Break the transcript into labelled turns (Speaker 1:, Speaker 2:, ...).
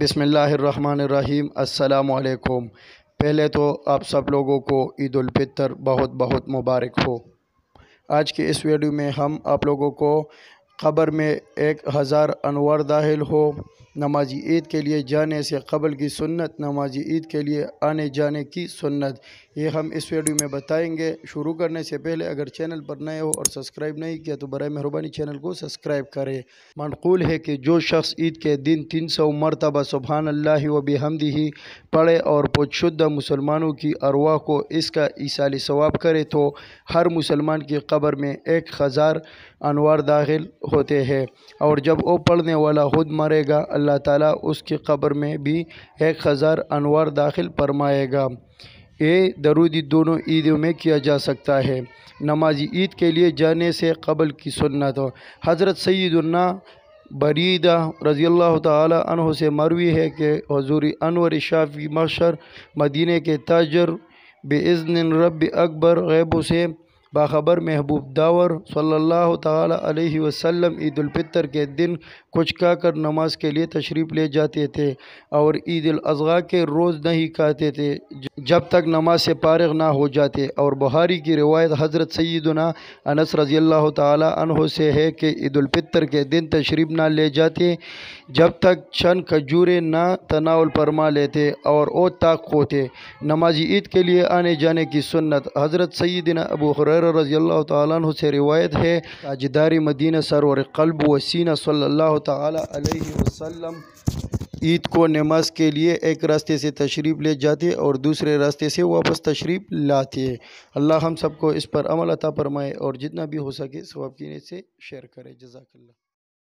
Speaker 1: بسم اللہ الرحمن الرحیم۔ السلام علیکم۔ پہلے تو آپ سب لوگوں کو عید الفطر بہت بہت مبارک ہو۔ آج کے اس ویڈیو میں ہم آپ لوگوں کو قبر میں 1000 انوار داخل ہو، نماز عید کے لیے جانے سے قبل کی سنت، نماز عید کے لیے آنے جانے کی سنت، یہ ہم اس ویڈیو میں بتائیں گے۔ شروع کرنے سے پہلے اگر چینل پر نئے ہو اور سبسکرائب نہیں کیا تو برائے مہربانی چینل کو سبسکرائب کریں۔ منقول ہے کہ جو شخص عید کے دن 300 مرتبہ سبحان اللہ و بحمدہ پڑھے اور پاک شدہ مسلمانوں کی ارواح کو اس کا ایصال ثواب کرے تو ہر مسلمان کی قبر میں 1000 انوار داخل ہوتے ہیں، اور جب وہ پڑھنے والا خود مرے گا اللہ تعالیٰ اس کی قبر میں بھی 1000 انوار داخل فرمائے گا۔ یہ درودی دونوں عیدوں میں کیا جا سکتا ہے۔ نماز عید کے لیے جانے سے قبل کی سنت۔ حضرت سیدنا بریدہ رضی اللہ تعالی عنہ سے مروی ہے کہ حضور انور شافی محشر مدینہ کے تاجر باذن رب اکبر غیبوں سے باخبر محبوب داور صلی اللہ تعالی علیہ وسلم عید الفطر کے دن کچھ کھا کر نماز کے لیے تشریف لے جاتے تھے اور عید الاضحیٰ کے روز نہیں کھاتے تھے جب تک نماز سے فارغ نہ ہو جاتے، اور بخاری کی روایت حضرت سیدنا انس رضی اللہ تعالی عنہ سے ہے کہ عید الفطر کے دن تشریف نہ لے جاتے جب تک چند کھجوریں نہ تناول فرما لیتے اور وہ طاق ہوتے۔ نماز عید کے لیے آنے جانے کی سنت۔ حضرت سیدنا ابو ہریرہ رضی اللہ تعالیٰ عنہ سے روایت ہے، تاجدار مدینہ سرور قلب و سینہ صلی اللہ تعالی علیہ وسلم عید کو نماز کے لیے ایک راستے سے تشریف لے جاتے اور دوسرے راستے سے واپس تشریف لاتے۔ اللہ ہم سب کو اس پر عمل عطا فرمائے اور جتنا بھی ہو سکے ثواب کی نیت سے شیئر کرے۔ جزاک اللہ۔